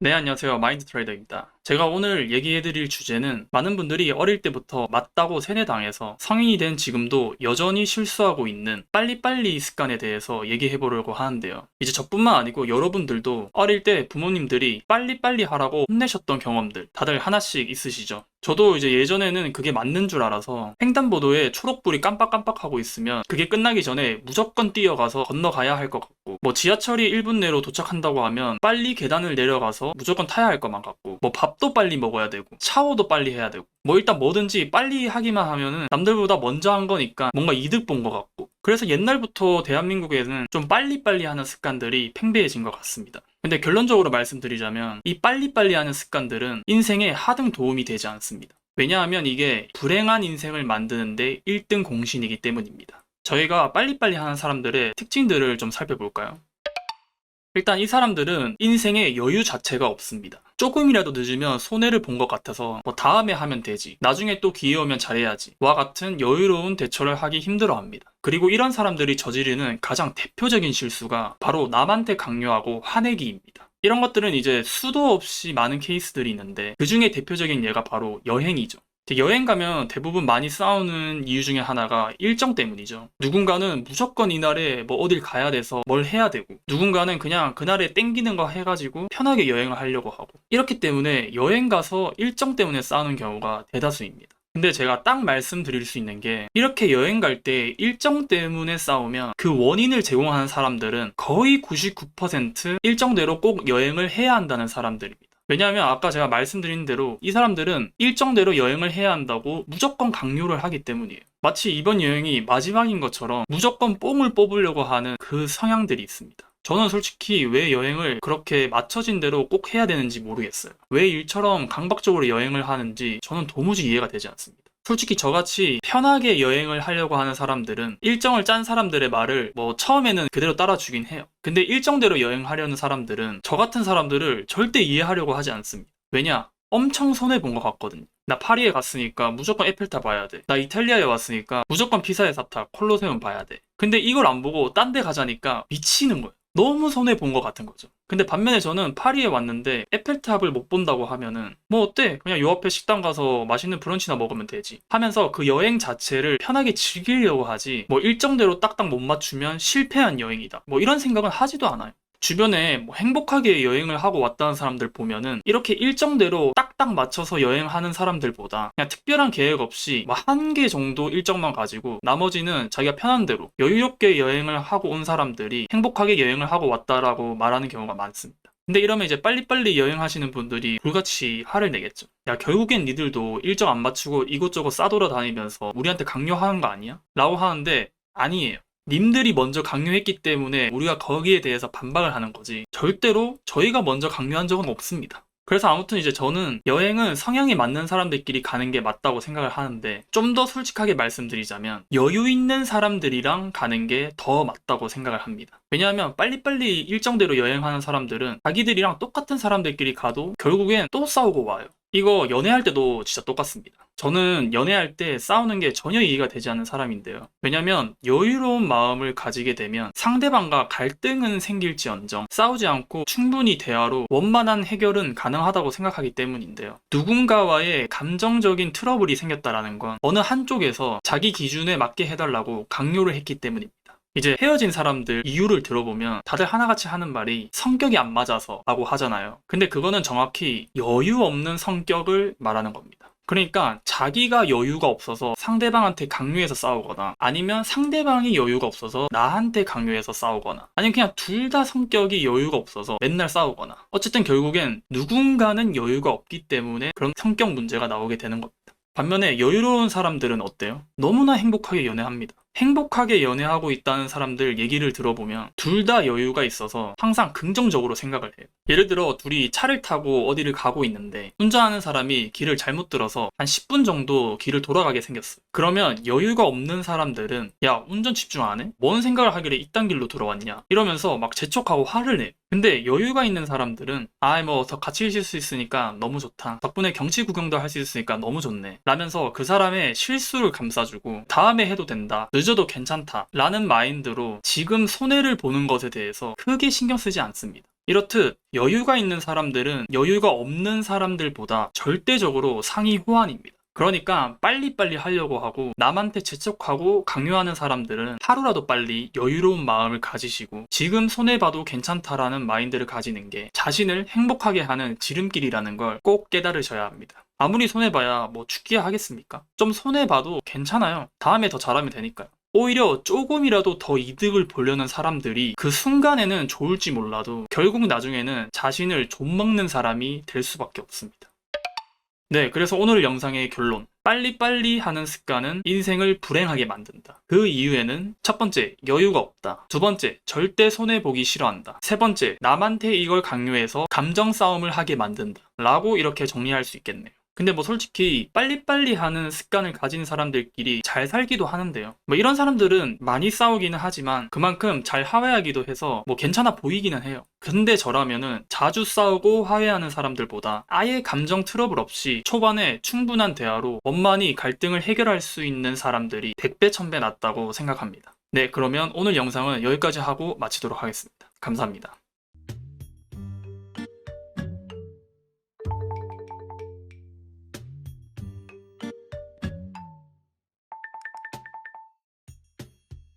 네, 안녕하세요. 마인드 트레이더입니다. 제가 오늘 얘기해드릴 주제는 많은 분들이 어릴 때부터 맞다고 세뇌당해서 성인이 된 지금도 여전히 실수하고 있는 빨리빨리 습관에 대해서 얘기해보려고 하는데요. 이제 저뿐만 아니고 여러분들도 어릴 때 부모님들이 빨리빨리 하라고 혼내셨던 경험들 다들 하나씩 있으시죠? 저도 이제 예전에는 그게 맞는 줄 알아서 횡단보도에 초록불이 깜빡깜빡하고 있으면 그게 끝나기 전에 무조건 뛰어가서 건너가야 할 것 같고, 뭐 지하철이 1분 내로 도착한다고 하면 빨리 계단을 내려가서 무조건 타야 할 것만 같고, 뭐 밥도 빨리 먹어야 되고 샤워도 빨리 해야 되고, 뭐 일단 뭐든지 빨리 하기만 하면은 남들보다 먼저 한 거니까 뭔가 이득 본 것 같고, 그래서 옛날부터 대한민국에는 좀 빨리빨리 하는 습관들이 팽배해진 것 같습니다. 근데 결론적으로 말씀드리자면 이 빨리빨리 하는 습관들은 인생에 하등 도움이 되지 않습니다. 왜냐하면 이게 불행한 인생을 만드는데 1등 공신이기 때문입니다. 저희가 빨리빨리 하는 사람들의 특징들을 좀 살펴볼까요? 일단 이 사람들은 인생에 여유 자체가 없습니다. 조금이라도 늦으면 손해를 본 것 같아서 뭐 다음에 하면 되지, 나중에 또 기회 오면 잘해야지 와 같은 여유로운 대처를 하기 힘들어합니다. 그리고 이런 사람들이 저지르는 가장 대표적인 실수가 바로 남한테 강요하고 화내기입니다. 이런 것들은 이제 수도 없이 많은 케이스들이 있는데 그 중에 대표적인 예가 바로 여행이죠. 여행 가면 대부분 많이 싸우는 이유 중에 하나가 일정 때문이죠. 누군가는 무조건 이날에 뭐 어딜 가야 돼서 뭘 해야 되고, 누군가는 그냥 그날에 땡기는 거 해가지고 편하게 여행을 하려고 하고, 이렇기 때문에 여행 가서 일정 때문에 싸우는 경우가 대다수입니다. 근데 제가 딱 말씀드릴 수 있는 게, 이렇게 여행 갈 때 일정 때문에 싸우면 그 원인을 제공하는 사람들은 거의 99% 일정대로 꼭 여행을 해야 한다는 사람들입니다. 왜냐하면 아까 제가 말씀드린 대로 이 사람들은 일정대로 여행을 해야 한다고 무조건 강요를 하기 때문이에요. 마치 이번 여행이 마지막인 것처럼 무조건 뽕을 뽑으려고 하는 그 성향들이 있습니다. 저는 솔직히 왜 여행을 그렇게 맞춰진 대로 꼭 해야 되는지 모르겠어요. 왜 일처럼 강박적으로 여행을 하는지 저는 도무지 이해가 되지 않습니다. 솔직히 저같이 편하게 여행을 하려고 하는 사람들은 일정을 짠 사람들의 말을 뭐 처음에는 그대로 따라주긴 해요. 근데 일정대로 여행하려는 사람들은 저 같은 사람들을 절대 이해하려고 하지 않습니다. 왜냐? 엄청 손해본 것 같거든요. 나 파리에 갔으니까 무조건 에펠탑 봐야 돼. 나 이탈리아에 왔으니까 무조건 피사의 사탑, 콜로세움 봐야 돼. 근데 이걸 안 보고 딴 데 가자니까 미치는 거예요. 너무 손해본 것 같은 거죠. 근데 반면에 저는 파리에 왔는데 에펠탑을 못 본다고 하면은 뭐 어때? 그냥 요 앞에 식당 가서 맛있는 브런치나 먹으면 되지 하면서 그 여행 자체를 편하게 즐기려고 하지, 뭐 일정대로 딱딱 못 맞추면 실패한 여행이다, 뭐 이런 생각은 하지도 않아요. 주변에 뭐 행복하게 여행을 하고 왔다는 사람들 보면은 이렇게 일정대로 딱딱 맞춰서 여행하는 사람들보다 그냥 특별한 계획 없이 뭐 한 개 정도 일정만 가지고 나머지는 자기가 편한 대로 여유롭게 여행을 하고 온 사람들이 행복하게 여행을 하고 왔다라고 말하는 경우가 많습니다. 근데 이러면 이제 빨리빨리 여행하시는 분들이 불같이 화를 내겠죠. 야, 결국엔 니들도 일정 안 맞추고 이곳저곳 싸돌아다니면서 우리한테 강요하는 거 아니야? 라고 하는데 아니에요. 님들이 먼저 강요했기 때문에 우리가 거기에 대해서 반박을 하는 거지, 절대로 저희가 먼저 강요한 적은 없습니다. 그래서 아무튼 이제 저는 여행은 성향에 맞는 사람들끼리 가는 게 맞다고 생각을 하는데, 좀 더 솔직하게 말씀드리자면 여유 있는 사람들이랑 가는 게 더 맞다고 생각을 합니다. 왜냐하면 빨리빨리 일정대로 여행하는 사람들은 자기들이랑 똑같은 사람들끼리 가도 결국엔 또 싸우고 와요. 이거 연애할 때도 진짜 똑같습니다. 저는 연애할 때 싸우는 게 전혀 이해가 되지 않는 사람인데요. 왜냐면 여유로운 마음을 가지게 되면 상대방과 갈등은 생길지언정 싸우지 않고 충분히 대화로 원만한 해결은 가능하다고 생각하기 때문인데요. 누군가와의 감정적인 트러블이 생겼다라는 건 어느 한쪽에서 자기 기준에 맞게 해달라고 강요를 했기 때문입니다. 이제 헤어진 사람들 이유를 들어보면 다들 하나같이 하는 말이 성격이 안 맞아서 라고 하잖아요. 근데 그거는 정확히 여유 없는 성격을 말하는 겁니다. 그러니까 자기가 여유가 없어서 상대방한테 강요해서 싸우거나, 아니면 상대방이 여유가 없어서 나한테 강요해서 싸우거나, 아니면 그냥 둘 다 성격이 여유가 없어서 맨날 싸우거나, 어쨌든 결국엔 누군가는 여유가 없기 때문에 그런 성격 문제가 나오게 되는 겁니다. 반면에 여유로운 사람들은 어때요? 너무나 행복하게 연애합니다. 행복하게 연애하고 있다는 사람들 얘기를 들어보면 둘 다 여유가 있어서 항상 긍정적으로 생각을 해요. 예를 들어 둘이 차를 타고 어디를 가고 있는데 운전하는 사람이 길을 잘못 들어서 한 10분 정도 길을 돌아가게 생겼어요. 그러면 여유가 없는 사람들은 야, 운전 집중 안 해? 뭔 생각을 하길래 이딴 길로 들어왔냐? 이러면서 막 재촉하고 화를 내요. 근데 여유가 있는 사람들은 아이 뭐 더 같이 있을 수 있으니까 너무 좋다, 덕분에 경치 구경도 할 수 있으니까 너무 좋네 라면서 그 사람의 실수를 감싸주고 다음에 해도 된다, 늦어도 괜찮다 라는 마인드로 지금 손해를 보는 것에 대해서 크게 신경 쓰지 않습니다. 이렇듯 여유가 있는 사람들은 여유가 없는 사람들보다 절대적으로 상위 호환입니다. 그러니까 빨리빨리 하려고 하고 남한테 재촉하고 강요하는 사람들은 하루라도 빨리 여유로운 마음을 가지시고 지금 손해봐도 괜찮다라는 마인드를 가지는 게 자신을 행복하게 하는 지름길이라는 걸 꼭 깨달으셔야 합니다. 아무리 손해봐야 뭐 죽기야 하겠습니까? 좀 손해봐도 괜찮아요. 다음에 더 잘하면 되니까요. 오히려 조금이라도 더 이득을 보려는 사람들이 그 순간에는 좋을지 몰라도 결국 나중에는 자신을 좀먹는 사람이 될 수밖에 없습니다. 네, 그래서 오늘 영상의 결론. 빨리빨리 하는 습관은 인생을 불행하게 만든다. 그 이유에는 첫 번째, 여유가 없다. 두 번째, 절대 손해보기 싫어한다. 세 번째, 남한테 이걸 강요해서 감정 싸움을 하게 만든다. 라고 이렇게 정리할 수 있겠네요. 근데 뭐 솔직히 빨리빨리 하는 습관을 가진 사람들끼리 잘 살기도 하는데요. 뭐 이런 사람들은 많이 싸우기는 하지만 그만큼 잘 화해하기도 해서 뭐 괜찮아 보이기는 해요. 근데 저라면은 자주 싸우고 화해하는 사람들보다 아예 감정 트러블 없이 초반에 충분한 대화로 원만히 갈등을 해결할 수 있는 사람들이 100배 1000배 낫다고 생각합니다. 네, 그러면 오늘 영상은 여기까지 하고 마치도록 하겠습니다. 감사합니다.